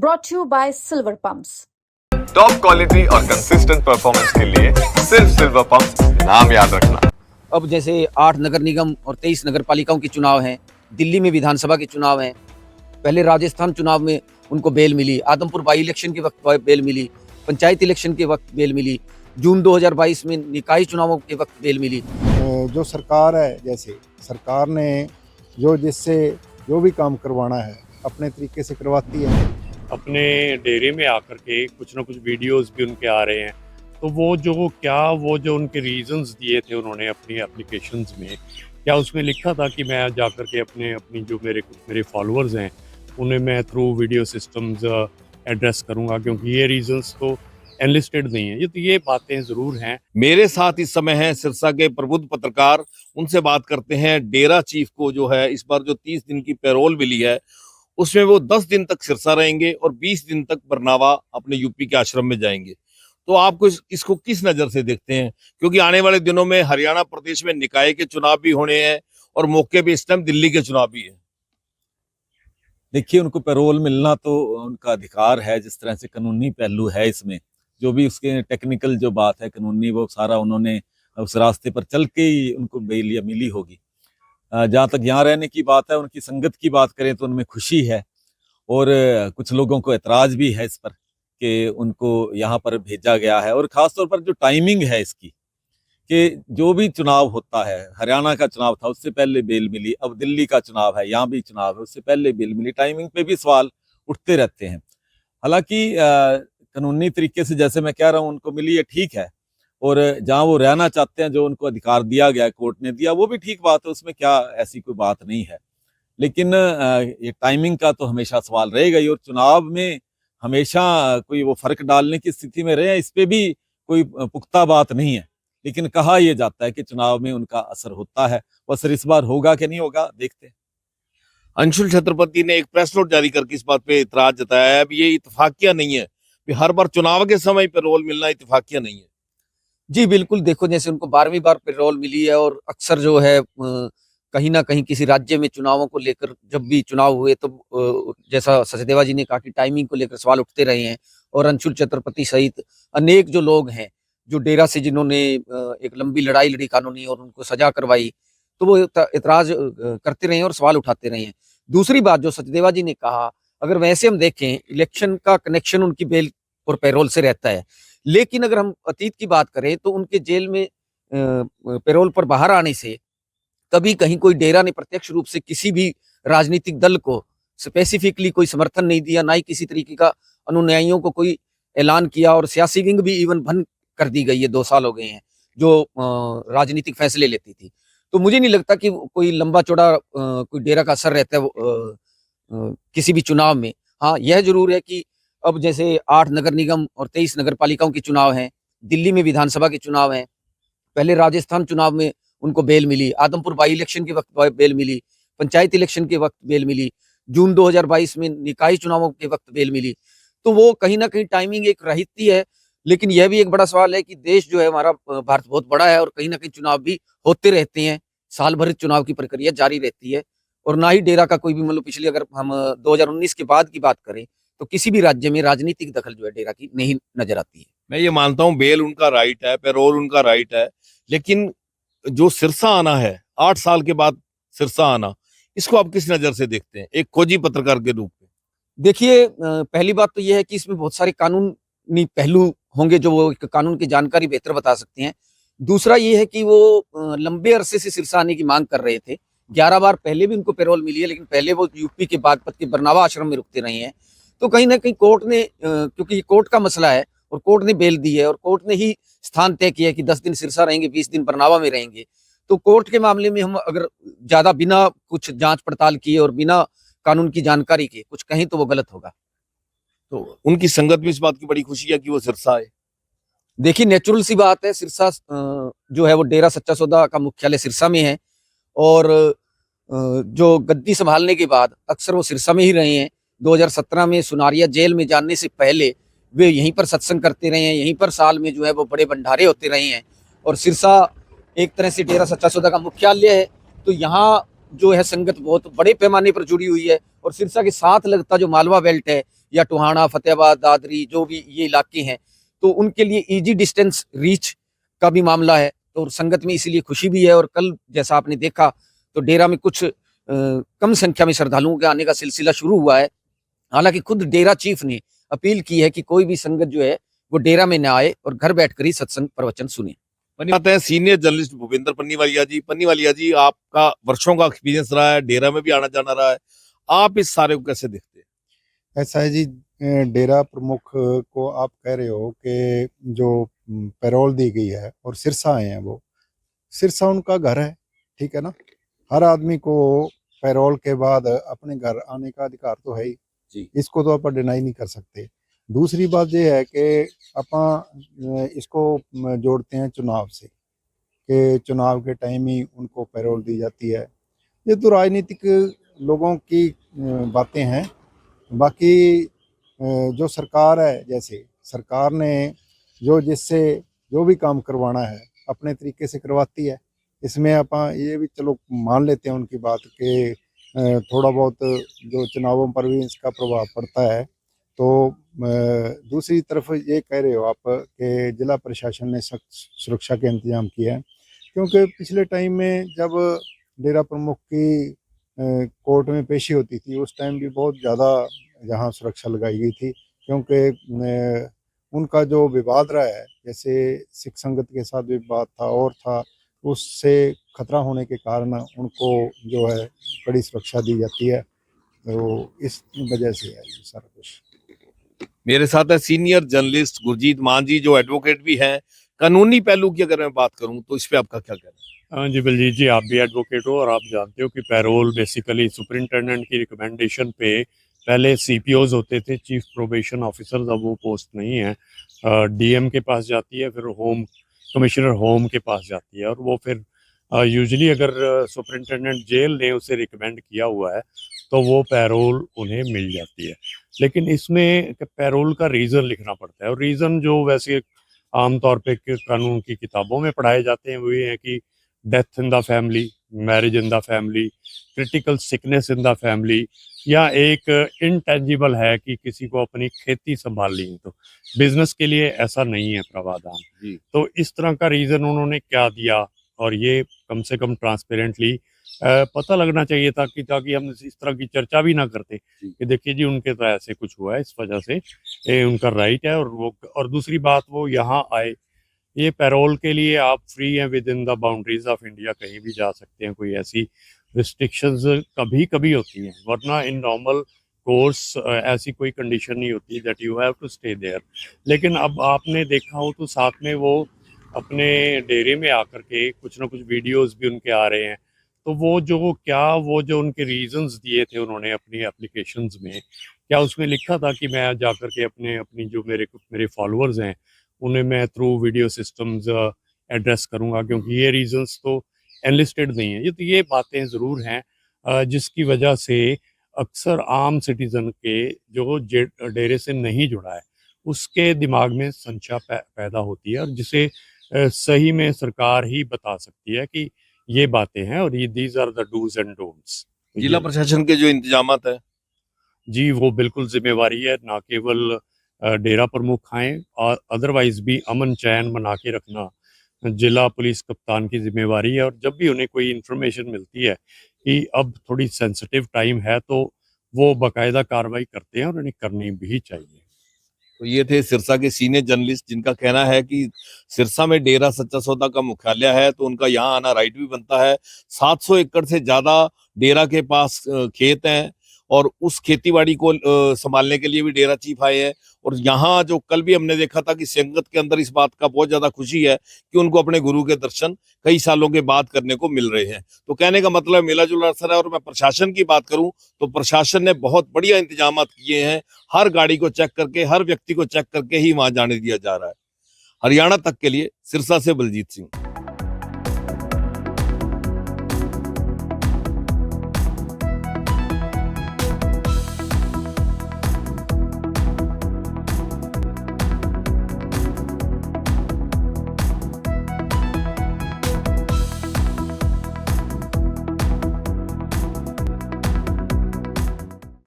brought to you by Silver Pumps. Top quality और consistent performance के लिए सिर्फ सिल्वर पंप नाम याद रखना। अब जैसे 8 नगर निगम और 23 नगर पालिकाओं के चुनाव हैं, दिल्ली में विधानसभा के चुनाव हैं, पहले राजस्थान चुनाव में उनको बेल मिली, आदमपुर बाई इलेक्शन के वक्त बेल मिली, पंचायत इलेक्शन के वक्त बेल मिली, जून 2022 में निकाय चुनावों के वक्त बेल मिली। जो सरकार है, जैसे सरकार ने जिससे जो भी काम करवाना है अपने तरीके से करवाती है। अपने डेरे में आकर के कुछ ना कुछ वीडियोस भी उनके आ रहे हैं, तो वो जो उनके रीजंस दिए थे उन्होंने अपनी एप्लीकेशंस में, क्या उसमें लिखा था कि मैं जाकर के अपनी जो मेरे फॉलोअर्स हैं उन्हें मैं थ्रू वीडियो सिस्टम्स एड्रेस करूंगा, क्योंकि ये रीजंस तो एनलिस्टेड नहीं है। ये बातें ज़रूर हैं। मेरे साथ इस समय हैं सिरसा के प्रबुद्ध पत्रकार, उनसे बात करते हैं। डेरा चीफ को जो है इस बार जो 30 दिन की पैरोल मिली है उसमें वो 10 दिन तक सिरसा रहेंगे और 20 दिन तक बरनावा अपने यूपी के आश्रम में जाएंगे। तो आपको इसको किस नजर से देखते हैं, क्योंकि आने वाले दिनों में हरियाणा प्रदेश में निकाय के चुनाव भी होने हैं और मौके पे इस टाइम दिल्ली के चुनाव भी है। देखिए, उनको पैरोल मिलना तो उनका अधिकार है। जिस तरह से कानूनी पहलू है इसमें, जो भी उसके टेक्निकल जो बात है कानूनी, वो सारा उन्होंने उस रास्ते पर चल के ही उनको बेल या मिली होगी। जहाँ तक यहाँ रहने की बात है, उनकी संगत की बात करें तो उनमें खुशी है और कुछ लोगों को एतराज भी है इस पर कि उनको यहाँ पर भेजा गया है। और ख़ासतौर पर जो टाइमिंग है इसकी, कि जो भी चुनाव होता है, हरियाणा का चुनाव था उससे पहले बेल मिली, अब दिल्ली का चुनाव है, यहाँ भी चुनाव है उससे पहले बेल मिली। टाइमिंग पे भी सवाल उठते रहते हैं। हालांकि कानूनी तरीके से जैसे मैं कह रहा हूँ उनको मिली है, ठीक है, और जहाँ वो रहना चाहते हैं, जो उनको अधिकार दिया गया है, कोर्ट ने दिया, वो भी ठीक बात है, उसमें क्या ऐसी कोई बात नहीं है। लेकिन ये टाइमिंग का तो हमेशा सवाल रहेगा ही, और चुनाव में हमेशा कोई वो फर्क डालने की स्थिति में रहे, इस पे भी कोई पुख्ता बात नहीं है। लेकिन कहा यह जाता है कि चुनाव में उनका असर होता है। वो असर इस बार होगा कि नहीं होगा, देखते हैं। अंशुल छत्रपति ने एक प्रेस नोट जारी करके इस बात पे इतराज जताया है। अब ये इत्तेफाकिया नहीं है, हर बार चुनाव के समय पैरोल मिलना इत्तेफाकिया नहीं है। जी बिल्कुल, देखो जैसे उनको 12वीं बार पैरोल मिली है, और अक्सर जो है कहीं ना कहीं किसी राज्य में चुनावों को लेकर जब भी चुनाव हुए तो जैसा सचदेवा जी ने कहा कि टाइमिंग को लेकर सवाल उठते रहे हैं। और अंशुल छत्रपति सहित अनेक जो लोग हैं जो डेरा से जिन्होंने एक लंबी लड़ाई लड़ी कानूनी और उनको सजा करवाई, तो वो इतराज करते रहे हैं और सवाल उठाते रहे हैं। दूसरी बात जो सचदेवा जी ने कहा, अगर वैसे हम देखें, इलेक्शन का कनेक्शन उनकी बेल और पैरोल से रहता है, लेकिन अगर हम अतीत की बात करें तो उनके जेल में पैरोल पर बाहर आने से कभी कहीं कोई डेरा ने प्रत्यक्ष रूप से किसी भी राजनीतिक दल को स्पेसिफिकली कोई समर्थन नहीं दिया, ना ही किसी तरीके का अनुयायियों को कोई ऐलान किया, और सियासी विंग भी इवन बंद कर दी गई है। 2 साल हो गए हैं जो राजनीतिक फैसले लेती थी। तो मुझे नहीं लगता कि कोई लंबा चौड़ा कोई डेरा का असर रहता है किसी भी चुनाव में। हाँ, यह जरूर है कि अब जैसे 8 नगर निगम और 23 नगर पालिकाओं के चुनाव हैं, दिल्ली में विधानसभा के चुनाव हैं, पहले राजस्थान चुनाव में उनको बेल मिली, आदमपुर बाई इलेक्शन के वक्त बेल मिली, पंचायत इलेक्शन के वक्त बेल मिली, जून 2022 में निकाय चुनावों के वक्त बेल मिली। तो वो कहीं ना कहीं टाइमिंग एक रहती है। लेकिन यह भी एक बड़ा सवाल है कि देश जो है हमारा, भारत बहुत बड़ा है, और कहीं ना कहीं चुनाव भी होते रहते हैं, साल भर चुनाव की प्रक्रिया जारी रहती है। और ना ही डेरा का कोई भी, मतलब पिछले अगर हम 2019 के बाद की बात करें तो किसी भी राज्य में राजनीतिक दखल जो है डेरा की नहीं नजर आती है। मैं ये मानता हूँ बेल उनका राइट है, पैरोल उनका राइट है, लेकिन जो सिरसा आना है, 8 साल के बाद सिरसा आना, इसको आप किस नजर से देखते हैं एक खोजी पत्रकार के रूप में? देखिए, पहली बात तो यह है कि इसमें बहुत सारे कानूनी पहलू होंगे जो वो कानून की जानकारी बेहतर बता सकते हैं। दूसरा ये है कि वो लंबे अरसे से सिरसा आने की मांग कर रहे थे। 11 बार पहले भी उनको पैरोल मिली है, लेकिन पहले वो यूपी के बागपत के बरनावा आश्रम में रुकते रहे हैं। तो कहीं ना कहीं कोर्ट ने, क्योंकि ये कोर्ट का मसला है और कोर्ट ने बेल दी है, और कोर्ट ने ही स्थान तय किया है कि 10 दिन सिरसा रहेंगे, 20 दिन बरनावा में रहेंगे। तो कोर्ट के मामले में हम अगर ज्यादा बिना कुछ जांच पड़ताल किए और बिना कानून की जानकारी के कुछ कहें तो वो गलत होगा। तो उनकी संगत में इस बात की बड़ी खुशी है कि वो सिरसा आए। देखिए, नेचुरल सी बात है, सिरसा जो है वो डेरा सच्चा सौदा का मुख्यालय सिरसा में है, और जो गद्दी संभालने के बाद अक्सर वो सिरसा में ही रहे हैं। 2017 में सुनारिया जेल में जाने से पहले वे यहीं पर सत्संग करते रहे हैं, यहीं पर साल में जो है वो बड़े भंडारे होते रहे हैं। और सिरसा एक तरह से डेरा सच्चा सौदा का मुख्यालय है, तो यहाँ जो है संगत बहुत बड़े पैमाने पर जुड़ी हुई है। और सिरसा के साथ लगता जो मालवा बेल्ट है, या टोहाना, फतेहाबाद, दादरी, जो भी ये इलाके हैं, तो उनके लिए इजी डिस्टेंस रीच का भी मामला है। तो संगत में इसीलिए खुशी भी है। और कल जैसा आपने देखा तो डेरा में कुछ कम संख्या में श्रद्धालुओं के आने का सिलसिला शुरू हुआ है। हालांकि खुद डेरा चीफ ने अपील की है कि कोई भी संगत जो है वो डेरा में न आए और घर बैठकर ही सत्संग प्रवचन सुने। आते हैं सीनियर जर्नलिस्ट भूपेंद्र पन्नीवालिया जी। पन्नीवालिया जी, आपका वर्षों का एक्सपीरियंस रहा है, डेरा में भी आना जाना रहा है, आप इस सारे को कैसे देखते हैं? ऐसा है जी, डेरा प्रमुख को आप कह रहे हो कि जो पैरोल दी गई है और सिरसा आए हैं, वो सिरसा उनका घर है, ठीक है ना। हर आदमी को पैरोल के बाद अपने घर आने का अधिकार तो है ही जी। इसको तो आप डिनाई नहीं कर सकते। दूसरी बात ये है कि आप इसको जोड़ते हैं चुनाव से, कि चुनाव के टाइम ही उनको पैरोल दी जाती है। ये तो राजनीतिक लोगों की बातें हैं। बाकी जो सरकार है, जैसे सरकार ने जिससे जो भी काम करवाना है अपने तरीके से करवाती है। इसमें आप ये भी चलो मान लेते हैं उनकी बात कि थोड़ा बहुत जो चुनावों पर भी इसका प्रभाव पड़ता है। तो दूसरी तरफ ये कह रहे हो आप कि जिला प्रशासन ने सख्त सुरक्षा के इंतजाम किए हैं, क्योंकि पिछले टाइम में जब डेरा प्रमुख की कोर्ट में पेशी होती थी उस टाइम भी बहुत ज़्यादा यहाँ सुरक्षा लगाई गई थी, क्योंकि उनका जो विवाद रहा है, जैसे सिख संगत के साथ विवाद था और था, उससे खतरा होने के कारण उनको जो है कड़ी सुरक्षा दी जाती है। तो इस वजह से है ये सारा कुछ। मेरे साथ है सीनियर जर्नलिस्ट गुरजीत मान जी, जो एडवोकेट भी हैं। कानूनी पहलू की अगर मैं बात करूं तो इस पे आपका क्या कहना है? जी बलजीत जी, आप भी एडवोकेट हो और आप जानते हो कि पैरोल बेसिकली सुपरिंटेंडेंट की रिकमेंडेशन पे पहले सीपीओज होते थे, चीफ प्रोबेशन ऑफिसर्स, अब वो पोस्ट नहीं है। डीएम के पास जाती है, फिर होम कमिश्नर होम के पास जाती है, और वो फिर यूजुअली अगर सुपरिंटेंडेंट जेल ने उसे रिकमेंड किया हुआ है तो वो पैरोल उन्हें मिल जाती है। लेकिन इसमें पैरोल का रीज़न लिखना पड़ता है, और रीज़न जो वैसे आमतौर पे कानून की किताबों में पढ़ाए जाते हैं वो ये है कि death in the family, marriage in the family, critical sickness in the family, या एक इनटेंजिबल है कि किसी को अपनी खेती संभालनी है। तो बिजनेस के लिए ऐसा नहीं है प्रावधान जी। तो इस तरह का रीज़न उन्होंने क्या दिया, और ये कम से कम ट्रांसपेरेंटली पता लगना चाहिए था, कि ताकि हम इस तरह की चर्चा भी ना करते कि देखिए जी उनके तो ऐसे कुछ हुआ है, इस वजह से उनका राइट है। और दूसरी बात, वो यहाँ आए, ये पैरोल के लिए आप फ्री हैं with in the boundaries of India, कहीं भी जा सकते हैं, कोई ऐसी रिस्ट्रिक्शंस कभी कभी होती हैं, वरना इन नॉर्मल कोर्स ऐसी कोई कंडीशन नहीं होती that you have to stay there. लेकिन अब आपने देखा हो तो साथ में वो अपने डेरे में आकर के कुछ ना कुछ वीडियोस भी उनके आ रहे हैं। तो वो जो उनके रीजंस दिए थे उन्होंने अपनी एप्लीकेशंस में, क्या उसमें लिखा था कि मैं जाकर के अपनी जो मेरे फॉलोअर्स हैं उन्हें मैं थ्रू वीडियो सिस्टम्स एड्रेस करूंगा, क्योंकि ये रीजंस तो एनलिस्टेड नहीं है। ये बातें ज़रूर हैं जिसकी वजह से अक्सर आम सिटीज़न के जो डेरे से नहीं जुड़ा है उसके दिमाग में संशय पैदा होती है, और जिसे सही में सरकार ही बता सकती है कि ये बातें हैं और ये these are the dos and don'ts. जिला प्रशासन के जो इंतजामात है जी, वो बिल्कुल जिम्मेवारी है, ना केवल डेरा प्रमुख आए और अदरवाइज भी अमन चैन बना के रखना जिला पुलिस कप्तान की जिम्मेवारी है। और जब भी उन्हें कोई इन्फॉर्मेशन मिलती है कि अब थोड़ी सेंसिटिव टाइम है तो वो बाकायदा कार्रवाई करते हैं, और उन्हें करनी भी चाहिए। तो ये थे सिरसा के सीनियर जर्नलिस्ट, जिनका कहना है कि सिरसा में डेरा सच्चा सौदा का मुख्यालय है तो उनका यहाँ आना राइट भी बनता है। 700 एकड़ से ज्यादा डेरा के पास खेत हैं, और उस खेतीबाड़ी को संभालने के लिए भी डेरा चीफ आए हैं। और यहाँ जो कल भी हमने देखा था कि संगत के अंदर इस बात का बहुत ज्यादा खुशी है कि उनको अपने गुरु के दर्शन कई सालों के बाद करने को मिल रहे हैं। तो कहने का मतलब मिला जुला असर है। और मैं प्रशासन की बात करूं तो प्रशासन ने बहुत बढ़िया इंतजाम किए हैं। हर गाड़ी को चेक करके, हर व्यक्ति को चेक करके ही वहां जाने दिया जा रहा है। हरियाणा तक के लिए सिरसा से बलजीत सिंह।